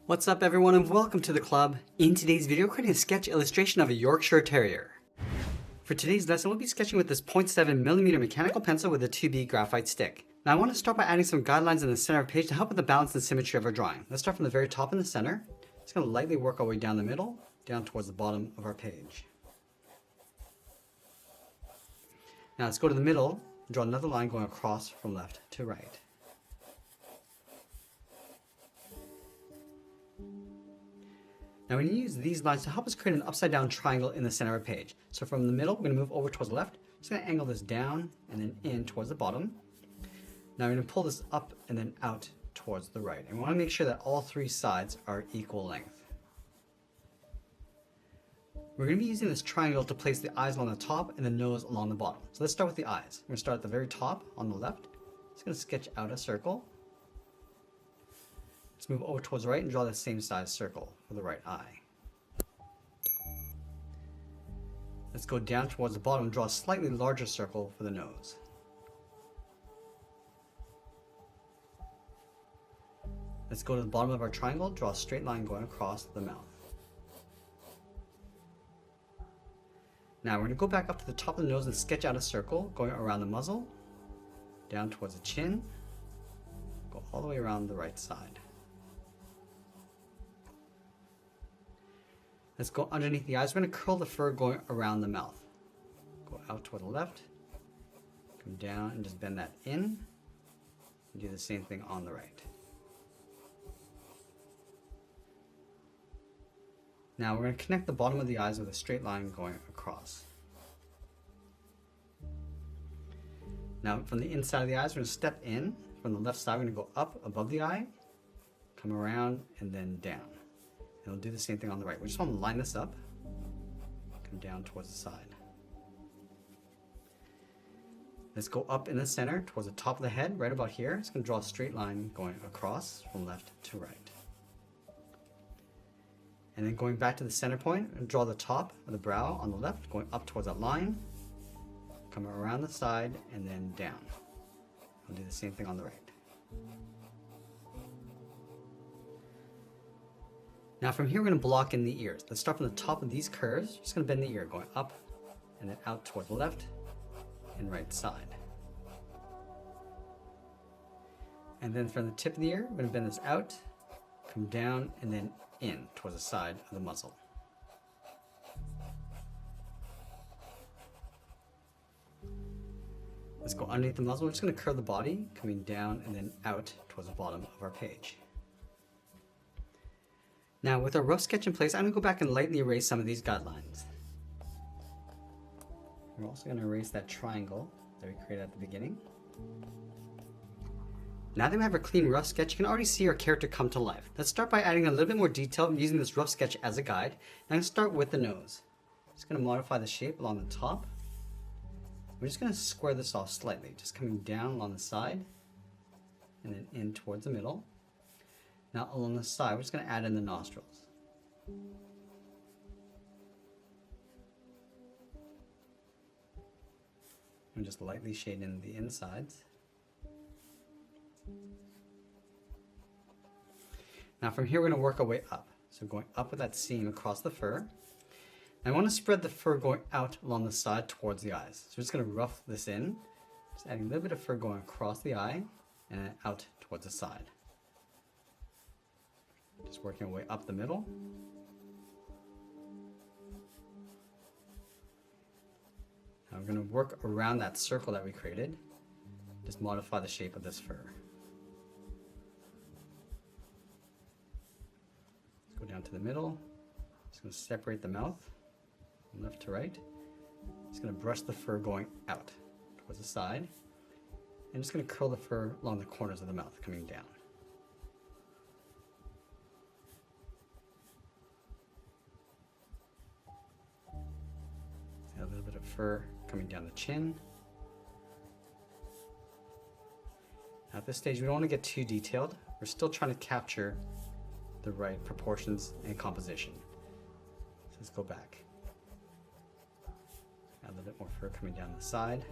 What's up everyone and welcome to the club. In today's video, we're creating a sketch illustration of a Yorkshire Terrier. For today's lesson, we'll be sketching with this 0.7mm mechanical pencil with a 2B graphite stick. Now I want to start by adding some guidelines in the center of the page to help with the balance and symmetry of our drawing. Let's start from the very top in the center. Just going to lightly work our way down the middle, down towards the bottom of our page. Now let's go to the middle and draw another line going across from left to right. Now we need to use these lines to help us create an upside down triangle in the center of the page. So from the middle, we're going to move over towards the left. Just going to angle this down and then in towards the bottom. Now we're going to pull this up and then out towards the right. And we want to make sure that all three sides are equal length. We're going to be using this triangle to place the eyes along the top and the nose along the bottom. So let's start with the eyes. We're going to start at the very top on the left. Just going to sketch out a circle. Let's move over towards the right and draw the same size circle for the right eye. Let's go down towards the bottom and draw a slightly larger circle for the nose. Let's go to the bottom of our triangle, draw a straight line going across the mouth. Now we're going to go back up to the top of the nose and sketch out a circle going around the muzzle, down towards the chin, go all the way around the right side. Let's go underneath the eyes. We're going to curl the fur going around the mouth. Go out toward the left, come down and just bend that in, and do the same thing on the right. Now we're going to connect the bottom of the eyes with a straight line going across. Now from the inside of the eyes, we're going to step in. From the left side, we're going to go up above the eye, come around, and then down. And we'll do the same thing on the right. We just want to line this up, come down towards the side. Let's go up in the center towards the top of the head, right about here. It's going to draw a straight line going across from left to right. And then going back to the center point, and draw the top of the brow on the left, going up towards that line, come around the side, and then down. We'll do the same thing on the right. Now from here, we're going to block in the ears. Let's start from the top of these curves. Just going to bend the ear, going up and then out toward the left and right side. And then from the tip of the ear, we're going to bend this out, come down, and then in towards the side of the muzzle. Let's go underneath the muzzle. We're just going to curve the body, coming down and then out towards the bottom of our page. Now with our rough sketch in place, I'm going to go back and lightly erase some of these guidelines. We're also going to erase that triangle that we created at the beginning. Now that we have our clean rough sketch, you can already see our character come to life. Let's start by adding a little bit more detail using this rough sketch as a guide. I'm going to start with the nose. Just going to modify the shape along the top. We're just going to square this off slightly, just coming down along the side and then in towards the middle. Now along the side, we're just going to add in the nostrils. And just lightly shade in the insides. Now from here, we're going to work our way up. So going up with that seam across the fur. And I want to spread the fur going out along the side towards the eyes. So we're just going to rough this in. Just adding a little bit of fur going across the eye and then out towards the side. Just working our way up the middle. Now we're going to work around that circle that we created. Just modify the shape of this fur. Let's go down to the middle. Just going to separate the mouth from left to right. Just going to brush the fur going out towards the side. And just going to curl the fur along the corners of the mouth coming down. A little bit of fur coming down the chin. Now at this stage, we don't want to get too detailed. We're still trying to capture the right proportions and composition. So let's go back. Add a little bit more fur coming down the side.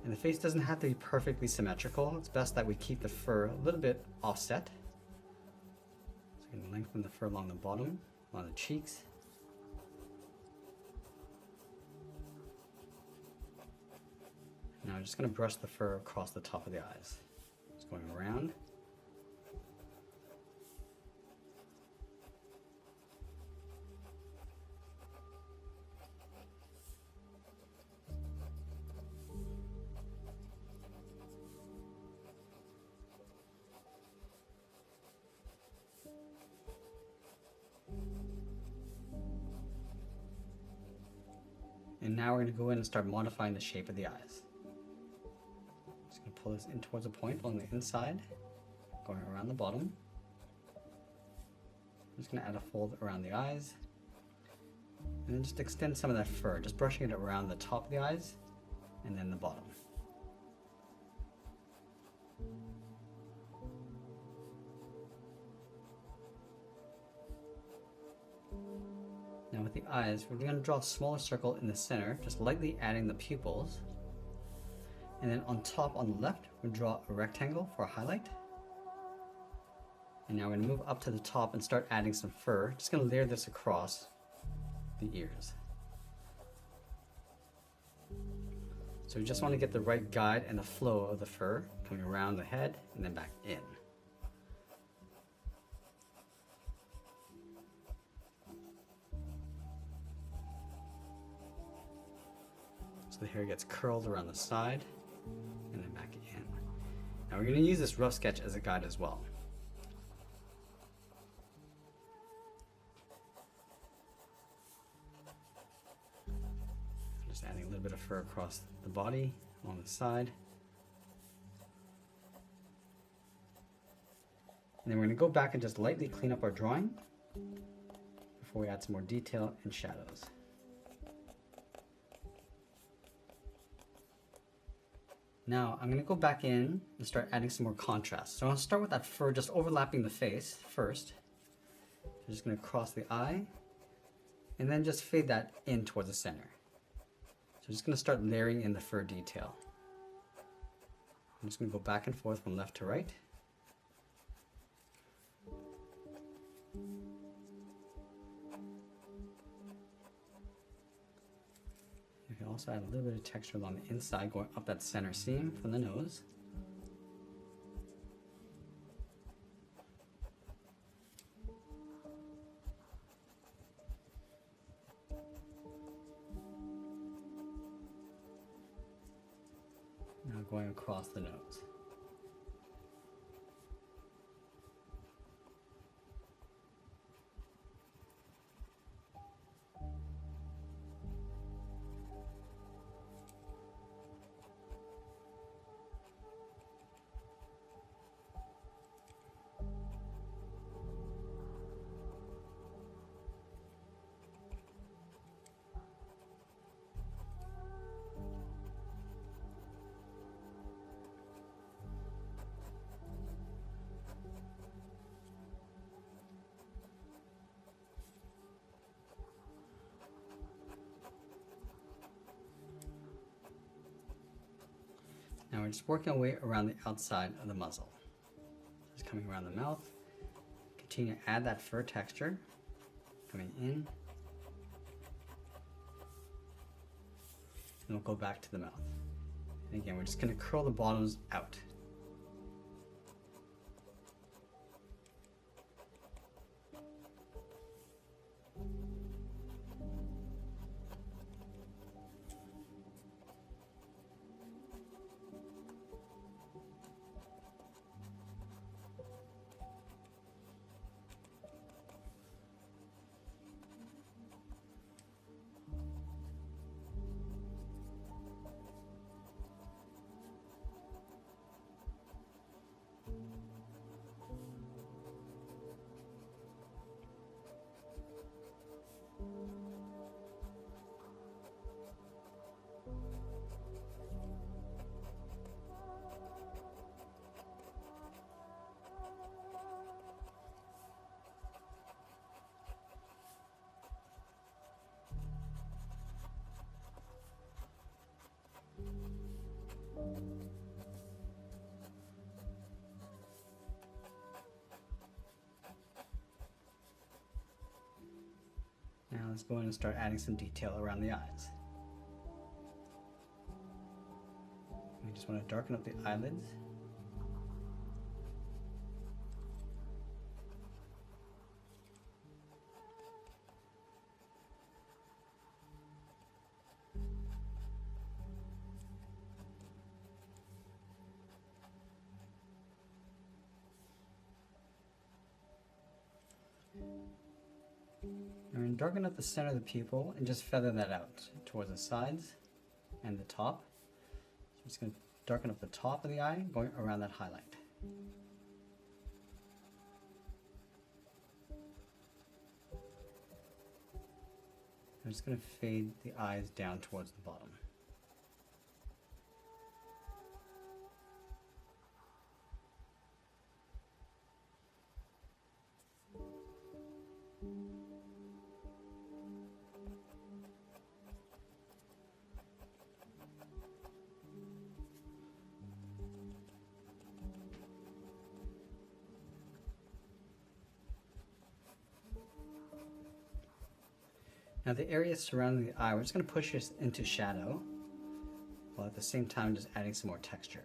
And the face doesn't have to be perfectly symmetrical. It's best that we keep the fur a little bit offset. And lengthen the fur along the bottom, along the cheeks. Now I'm just going to brush the fur across the top of the eyes. Just going around. And now we're going to go in and start modifying the shape of the eyes. Just going to pull this in towards a point along the inside, going around the bottom. I'm just going to add a fold around the eyes. And then just extend some of that fur, just brushing it around the top of the eyes and then the bottom. Now with the eyes, we're going to draw a smaller circle in the center, just lightly adding the pupils. And then on top on the left, we'll draw a rectangle for a highlight. And now we're going to move up to the top and start adding some fur. Just going to layer this across the ears. So we just want to get the right guide and the flow of the fur coming around the head and then back in. So the hair gets curled around the side and then back in. Now we're going to use this rough sketch as a guide as well. Just adding a little bit of fur across the body, along the side. And then we're going to go back and just lightly clean up our drawing before we add some more detail and shadows. Now I'm going to go back in and start adding some more contrast. So I'll start with that fur just overlapping the face first. I'm just going to cross the eye and then just fade that in towards the center. So I'm just going to start layering in the fur detail. I'm just going to go back and forth from left to right. You can also add a little bit of texture along the inside, going up that center seam from the nose. Now going across the nose. Now we're just working our way around the outside of the muzzle. Just coming around the mouth. Continue to add that fur texture. Coming in. And we'll go back to the mouth. And again, we're just going to curl the bottoms out. let's go in and start adding some detail around the eyes. We just want to darken up the eyelids. And darken up the center of the pupil and just feather that out towards the sides and the top. So I'm just going to darken up the top of the eye, going around that highlight. I'm just going to fade the eyes down towards the bottom. Now the area surrounding the eye, we're just going to push this into shadow, while at the same time just adding some more texture.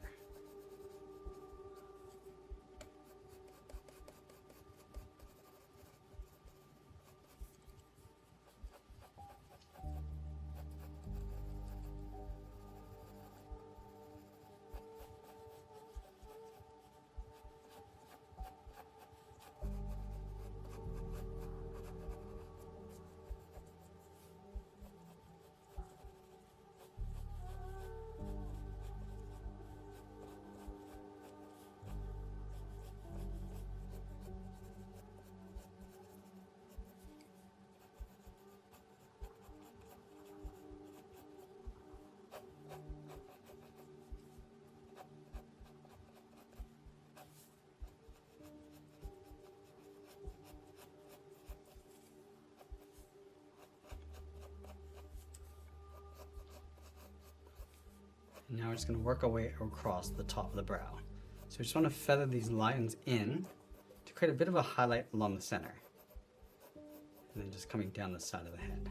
Now we're just going to work our way across the top of the brow. So we just want to feather these lines in to create a bit of a highlight along the center. And then just coming down the side of the head.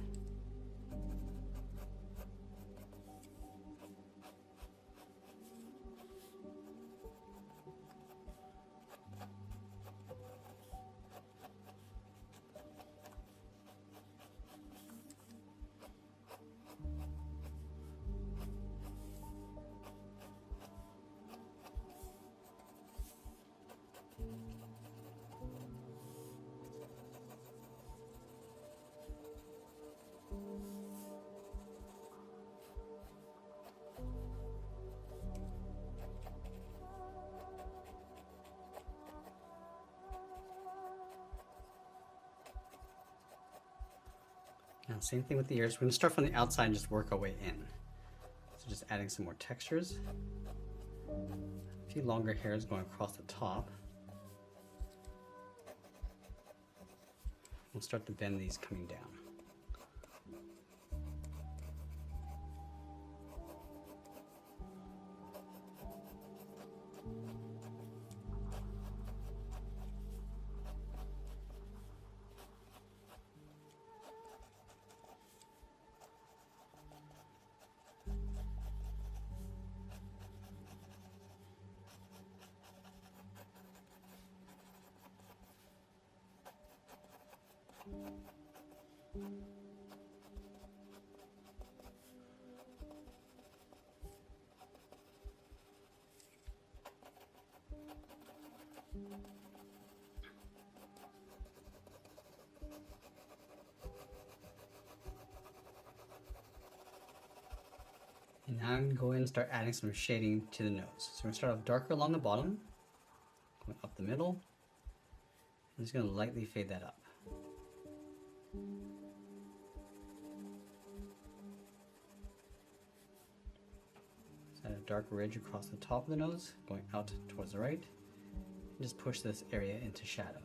Now, same thing with the ears. We're going to start from the outside and just work our way in. So just adding some more textures. A few longer hairs going across the top. We'll start to bend these coming down. And now I'm going to go in and start adding some shading to the nose. So we're going to start off darker along the bottom, going up the middle. I'm just going to lightly fade that up. Just add a dark ridge across the top of the nose, going out towards the right. And just push this area into shadow.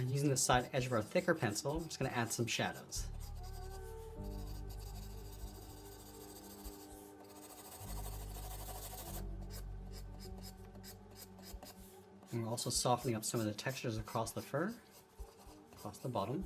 Using the side edge of our thicker pencil, I'm just going to add some shadows. And we're also softening up some of the textures across the fur, across the bottom.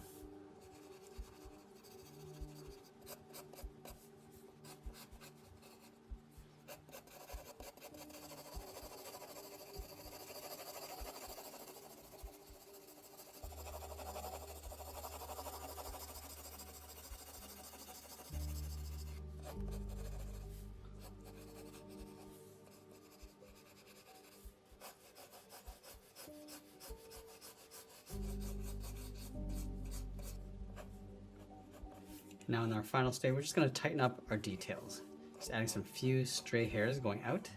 Now in our final stage, we're just going to tighten up our details. Just adding some few stray hairs going out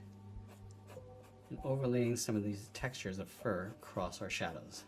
and overlaying some of these textures of fur across our shadows.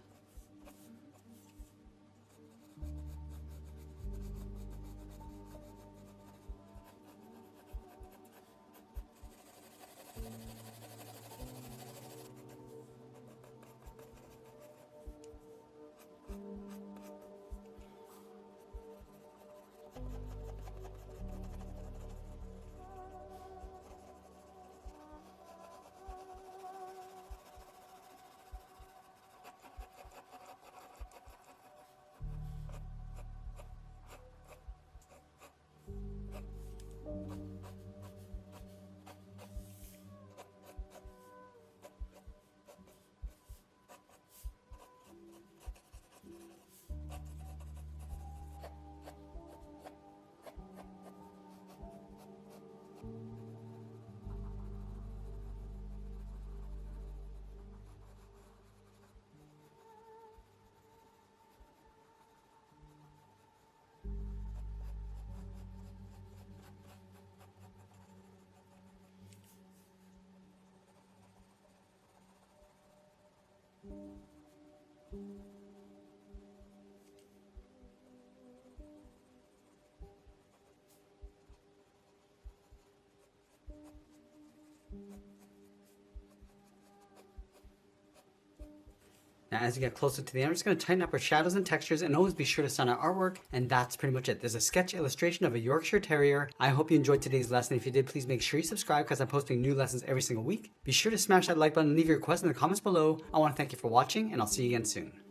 Now as you get closer to the end, I'm just going to tighten up our shadows and textures, and always be sure to sign our artwork, and that's pretty much it. There's a sketch illustration of a Yorkshire Terrier. I hope you enjoyed today's lesson. If you did, please make sure you subscribe because I'm posting new lessons every single week. Be sure to smash that like button and leave your requests in the comments below. I want to thank you for watching, and I'll see you again soon.